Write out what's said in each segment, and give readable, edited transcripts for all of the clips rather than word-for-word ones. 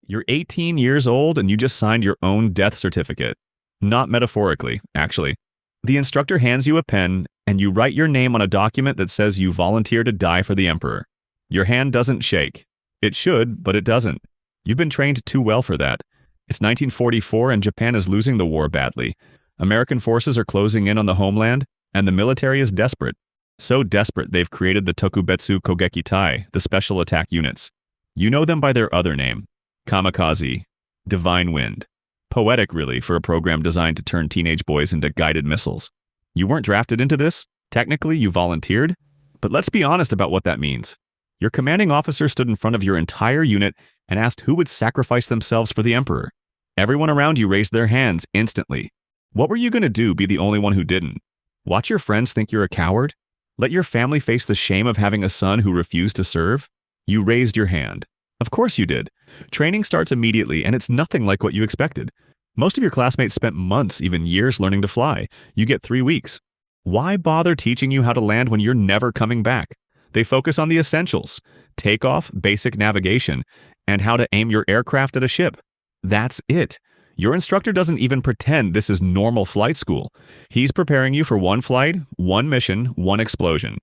You're 18 years old and you just signed your own death certificate. Not metaphorically, actually. The instructor hands you a pen and you write your name on a document that says you volunteer to die for the Emperor. Your hand doesn't shake. It should, but it doesn't. You've been trained too well for that. It's 1944 and Japan is losing the war badly. American forces are closing in on the homeland, and the military is desperate. So desperate they've created the Tokubetsu Kogekitai, the special attack units. You know them by their other name, Kamikaze, Divine Wind. Poetic, really, for a program designed to turn teenage boys into guided missiles. You weren't drafted into this. Technically, you volunteered. But let's be honest about what that means. Your commanding officer stood in front of your entire unit and asked who would sacrifice themselves for the Emperor. Everyone around you raised their hands instantly. What were you going to do, be the only one who didn't? Watch your friends think you're a coward? Let your family face the shame of having a son who refused to serve? You raised your hand. Of course you did. Training starts immediately, and it's nothing like what you expected. Most of your classmates spent months, even years, learning to fly. You get 3 weeks. Why bother teaching you how to land when you're never coming back? They focus on the essentials: takeoff, basic navigation, and how to aim your aircraft at a ship. That's it. Your instructor doesn't even pretend this is normal flight school. He's preparing you for one flight, one mission, one explosion.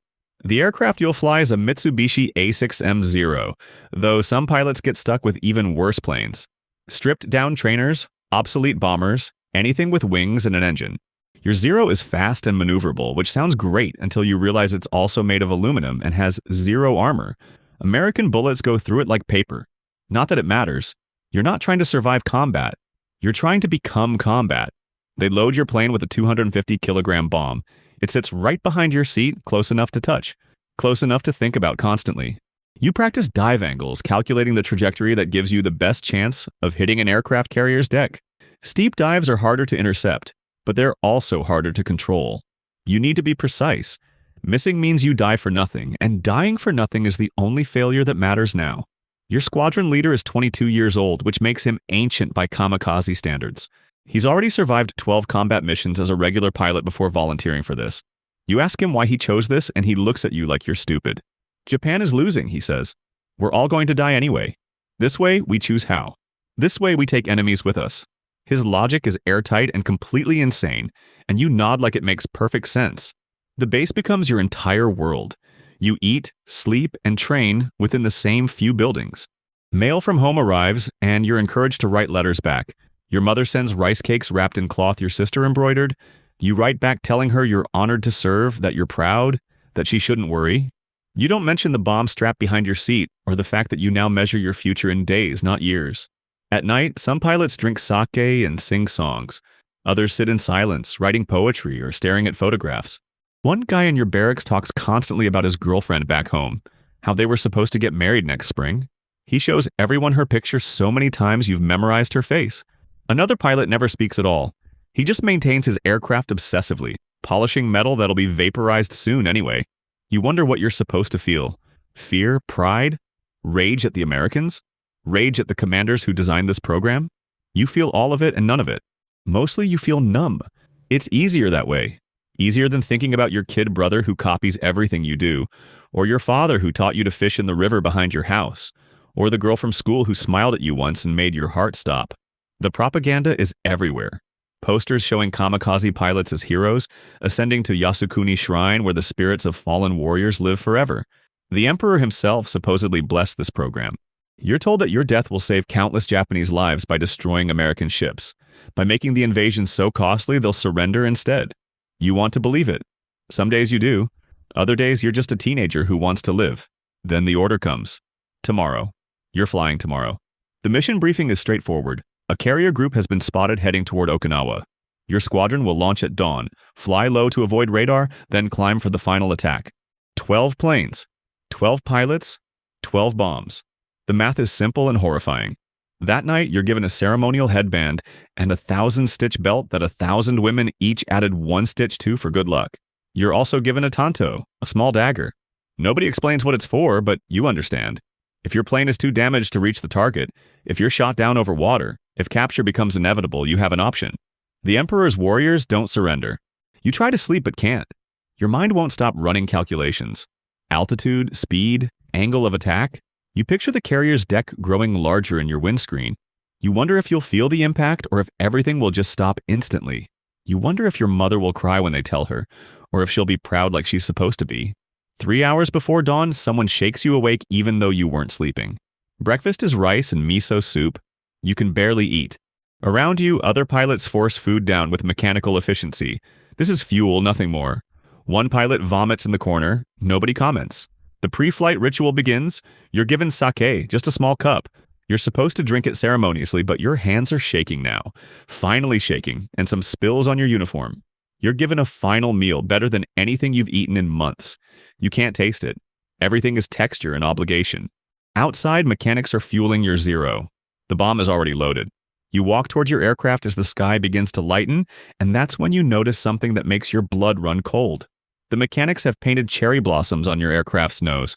The aircraft you'll fly is a Mitsubishi A6M0, though some pilots get stuck with even worse planes. Stripped-down trainers, obsolete bombers, anything with wings and an engine. Your Zero is fast and maneuverable, which sounds great until you realize it's also made of aluminum and has zero armor. American bullets go through it like paper. Not that it matters. You're not trying to survive combat. You're trying to become combat. They load your plane with a 250-kilogram bomb. It sits right behind your seat, close enough to touch, close enough to think about constantly. You practice dive angles, calculating the trajectory that gives you the best chance of hitting an aircraft carrier's deck. Steep dives are harder to intercept, but they're also harder to control. You need to be precise. Missing means you die for nothing, and dying for nothing is the only failure that matters now. Your squadron leader is 22 years old, which makes him ancient by Kamikaze standards. He's already survived 12 combat missions as a regular pilot before volunteering for this. You ask him why he chose this, and he looks at you like you're stupid. Japan is losing, he says. We're all going to die anyway. This way, we choose how. This way, we take enemies with us. His logic is airtight and completely insane, and you nod like it makes perfect sense. The base becomes your entire world. You eat, sleep, and train within the same few buildings. Mail from home arrives, and you're encouraged to write letters back. Your mother sends rice cakes wrapped in cloth your sister embroidered. You write back telling her you're honored to serve, that you're proud, that she shouldn't worry. You don't mention the bomb strapped behind your seat or the fact that you now measure your future in days, not years. At night, some pilots drink sake and sing songs. Others sit in silence, writing poetry or staring at photographs. One guy in your barracks talks constantly about his girlfriend back home, how they were supposed to get married next spring. He shows everyone her picture so many times you've memorized her face. Another pilot never speaks at all. He just maintains his aircraft obsessively, polishing metal that'll be vaporized soon anyway. You wonder what you're supposed to feel. Fear? Pride? Rage at the Americans? Rage at the commanders who designed this program? You feel all of it and none of it. Mostly you feel numb. It's easier that way. Easier than thinking about your kid brother who copies everything you do, or your father who taught you to fish in the river behind your house, or the girl from school who smiled at you once and made your heart stop. The propaganda is everywhere. Posters showing kamikaze pilots as heroes, ascending to Yasukuni Shrine where the spirits of fallen warriors live forever. The Emperor himself supposedly blessed this program. You're told that your death will save countless Japanese lives by destroying American ships, by making the invasion so costly they'll surrender instead. You want to believe it. Some days you do. Other days you're just a teenager who wants to live. Then the order comes. Tomorrow. You're flying tomorrow. The mission briefing is straightforward. A carrier group has been spotted heading toward Okinawa. Your squadron will launch at dawn, fly low to avoid radar, then climb for the final attack. 12 planes, 12 pilots, 12 bombs. The math is simple and horrifying. That night, you're given a ceremonial headband and a 1,000-stitch belt that 1,000 women each added 1 stitch to for good luck. You're also given a tanto, a small dagger. Nobody explains what it's for, but you understand. If your plane is too damaged to reach the target, if you're shot down over water, if capture becomes inevitable, you have an option. The Emperor's warriors don't surrender. You try to sleep but can't. Your mind won't stop running calculations. Altitude, speed, angle of attack. You picture the carrier's deck growing larger in your windscreen. You wonder if you'll feel the impact or if everything will just stop instantly. You wonder if your mother will cry when they tell her, or if she'll be proud like she's supposed to be. 3 hours before dawn, someone shakes you awake even though you weren't sleeping. Breakfast is rice and miso soup. You can barely eat. Around you, other pilots force food down with mechanical efficiency. This is fuel, nothing more. One pilot vomits in the corner. Nobody comments. The pre-flight ritual begins. You're given sake, just a small cup. You're supposed to drink it ceremoniously, but your hands are shaking now. Finally shaking, and some spills on your uniform. You're given a final meal, better than anything you've eaten in months. You can't taste it. Everything is texture and obligation. Outside, mechanics are fueling your Zero. The bomb is already loaded. You walk toward your aircraft as the sky begins to lighten, and that's when you notice something that makes your blood run cold. The mechanics have painted cherry blossoms on your aircraft's nose.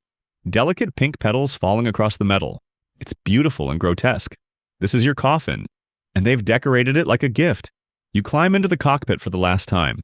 Delicate pink petals falling across the metal. It's beautiful and grotesque. This is your coffin, and they've decorated it like a gift. You climb into the cockpit for the last time.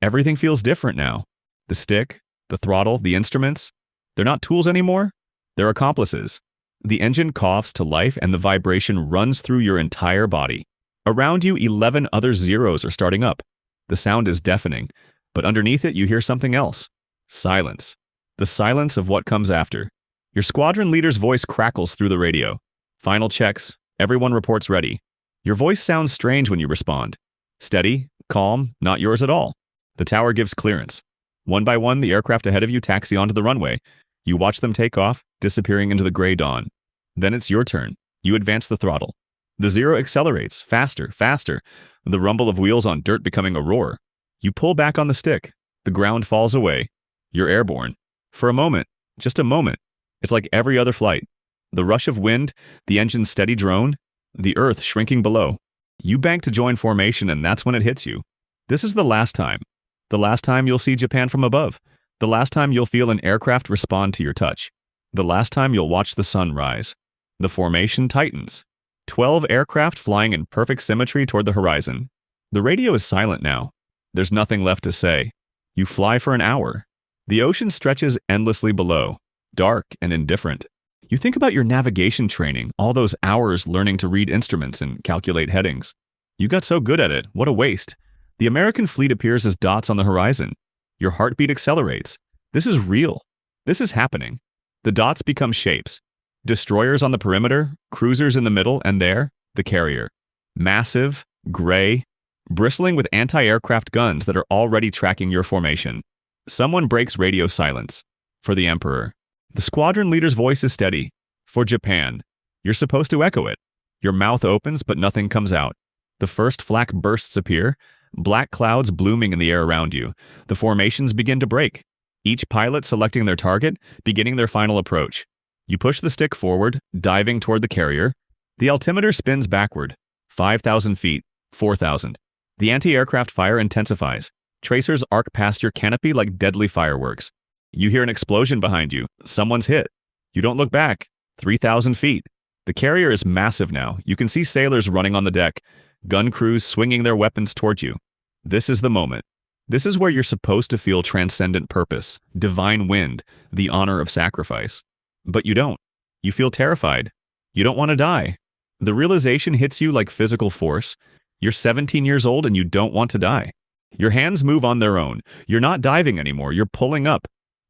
Everything feels different now. The stick, the throttle, the instruments, they're not tools anymore. They're accomplices. The engine coughs to life and the vibration runs through your entire body. Around you, 11 other Zeros are starting up. The sound is deafening, but underneath it you hear something else. Silence. The silence of what comes after. Your squadron leader's voice crackles through the radio. Final checks. Everyone reports ready. Your voice sounds strange when you respond. Steady, calm, not yours at all. The tower gives clearance. One by one, the aircraft ahead of you taxi onto the runway. You watch them take off, disappearing into the gray dawn. Then it's your turn. You advance the throttle. The Zero accelerates, faster, faster, the rumble of wheels on dirt becoming a roar. You pull back on the stick. The ground falls away. You're airborne. For a moment, just a moment. It's like every other flight. The rush of wind, the engine's steady drone, the earth shrinking below. You bank to join formation, and that's when it hits you. This is the last time. The last time you'll see Japan from above. The last time you'll feel an aircraft respond to your touch. The last time you'll watch the sun rise. The formation tightens. 12 aircraft flying in perfect symmetry toward the horizon. The radio is silent now. There's nothing left to say. You fly for an hour. The ocean stretches endlessly below, dark and indifferent. You think about your navigation training, all those hours learning to read instruments and calculate headings. You got so good at it, what a waste. The American fleet appears as dots on the horizon. Your heartbeat accelerates. This is real. This is happening. The dots become shapes. Destroyers on the perimeter, cruisers in the middle, and there, the carrier. Massive, gray, bristling with anti-aircraft guns that are already tracking your formation. Someone breaks radio silence. For the Emperor. The squadron leader's voice is steady. For Japan. You're supposed to echo it. Your mouth opens, but nothing comes out. The first flak bursts appear, black clouds blooming in the air around you. The formations begin to break. Each pilot selecting their target, beginning their final approach. You push the stick forward, diving toward the carrier. The altimeter spins backward. 5,000 feet, 4,000. The anti-aircraft fire intensifies. Tracers arc past your canopy like deadly fireworks. You hear an explosion behind you. Someone's hit. You don't look back. 3,000 feet. The carrier is massive now. You can see sailors running on the deck, gun crews swinging their weapons toward you. This is the moment. This is where you're supposed to feel transcendent purpose, divine wind, the honor of sacrifice. But you don't. You feel terrified. You don't want to die. The realization hits you like physical force. You're 17 years old and you don't want to die. Your hands move on their own. You're not diving anymore. You're pulling up.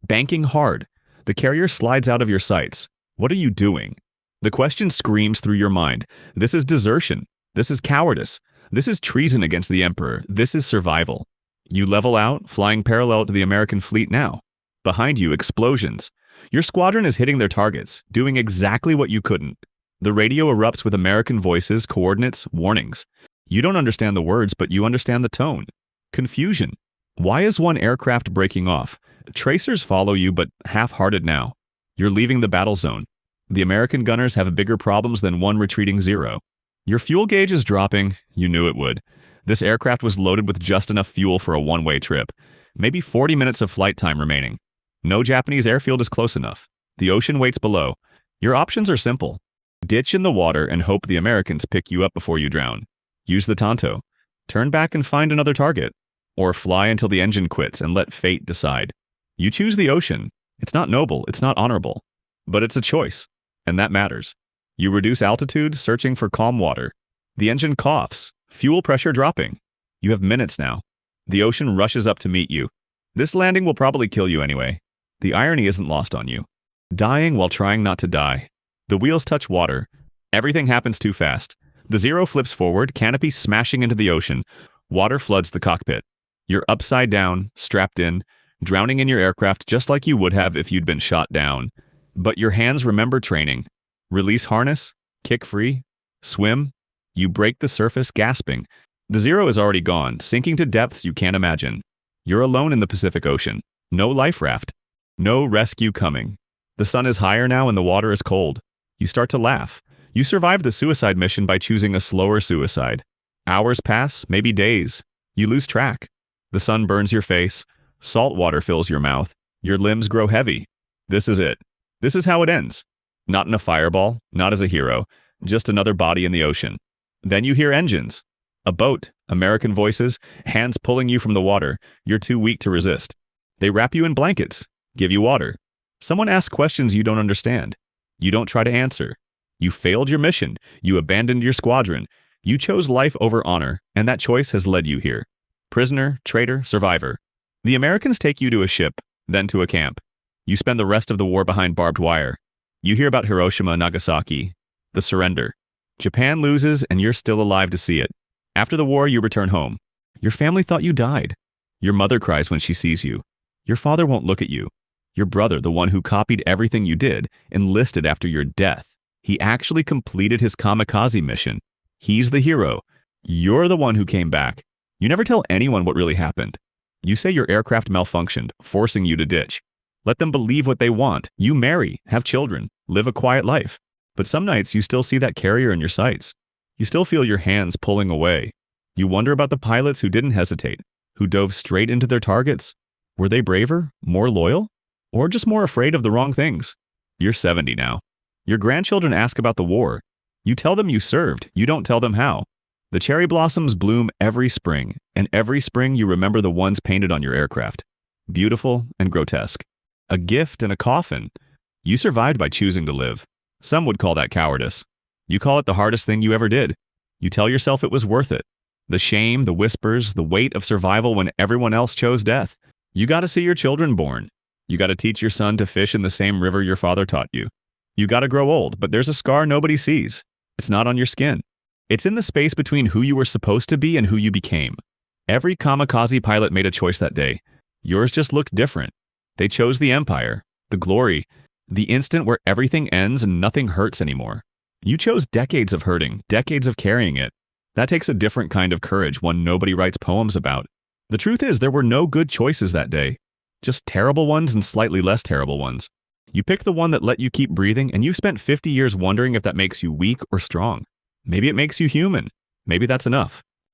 Banking hard. The carrier slides out of your sights. What are you doing? The question screams through your mind. This is desertion. This is cowardice. This is treason against the Emperor. This is survival. You level out, flying parallel to the American fleet now. Behind you, explosions. Your squadron is hitting their targets, doing exactly what you couldn't. The radio erupts with American voices, coordinates, warnings. You don't understand the words, but you understand the tone. Confusion. Why is one aircraft breaking off? Tracers follow you, but half-hearted now. You're leaving the battle zone. The American gunners have bigger problems than one retreating Zero. Your fuel gauge is dropping. You knew it would. This aircraft was loaded with just enough fuel for a one-way trip. Maybe 40 minutes of flight time remaining. No Japanese airfield is close enough. The ocean waits below. Your options are simple. Ditch in the water and hope the Americans pick you up before you drown. Use the Tonto. Turn back and find another target. Or fly until the engine quits and let fate decide. You choose the ocean. It's not noble, it's not honorable. But it's a choice. and that matters. You reduce altitude, searching for calm water. The engine coughs, fuel pressure dropping. You have minutes now. The ocean rushes up to meet you. This landing will probably kill you anyway. The irony isn't lost on you. Dying while trying not to die. The wheels touch water. Everything happens too fast. The Zero flips forward, canopy smashing into the ocean. Water floods the cockpit. You're upside down, strapped in, drowning in your aircraft just like you would have if you'd been shot down. But your hands remember training. Release harness, kick free, swim. You break the surface, gasping. The Zero is already gone, sinking to depths you can't imagine. You're alone in the Pacific Ocean. No life raft. No rescue coming. The sun is higher now and the water is cold. You start to laugh. You survive the suicide mission by choosing a slower suicide. Hours pass, maybe days. You lose track. The sun burns your face. Salt water fills your mouth. Your limbs grow heavy. This is it. This is how it ends. Not in a fireball, not as a hero, just another body in the ocean. Then you hear engines. A boat, American voices, hands pulling you from the water. You're too weak to resist. They wrap you in blankets, give you water. Someone asks questions you don't understand. You don't try to answer. You failed your mission. You abandoned your squadron. You chose life over honor, and that choice has led you here. Prisoner, traitor, survivor. The Americans take you to a ship, then to a camp. You spend the rest of the war behind barbed wire. You hear about Hiroshima and Nagasaki, the surrender. Japan loses, and you're still alive to see it. After the war, you return home. Your family thought you died. Your mother cries when she sees you. Your father won't look at you. Your brother, the one who copied everything you did, enlisted after your death. He actually completed his Kamikaze mission. He's the hero. You're the one who came back. You never tell anyone what really happened. You say your aircraft malfunctioned, forcing you to ditch. Let them believe what they want. You marry, have children, live a quiet life. But some nights you still see that carrier in your sights. You still feel your hands pulling away. You wonder about the pilots who didn't hesitate, who dove straight into their targets. Were they braver, more loyal, or just more afraid of the wrong things? You're 70 now. Your grandchildren ask about the war. You tell them you served. You don't tell them how. The cherry blossoms bloom every spring, and every spring you remember the ones painted on your aircraft. Beautiful and grotesque. A gift and a coffin. You survived by choosing to live. Some would call that cowardice. You call it the hardest thing you ever did. You tell yourself it was worth it. The shame, the whispers, the weight of survival when everyone else chose death. You got to see your children born. You got to teach your son to fish in the same river your father taught you. You got to grow old, but there's a scar nobody sees. It's not on your skin. It's in the space between who you were supposed to be and who you became. Every kamikaze pilot made a choice that day. Yours just looked different. They chose the empire, the glory, the instant where everything ends and nothing hurts anymore. You chose decades of hurting, decades of carrying it. That takes a different kind of courage, one nobody writes poems about. The truth is, there were no good choices that day. Just terrible ones and slightly less terrible ones. You picked the one that let you keep breathing, and you've spent 50 years wondering if that makes you weak or strong. Maybe it makes you human. Maybe that's enough.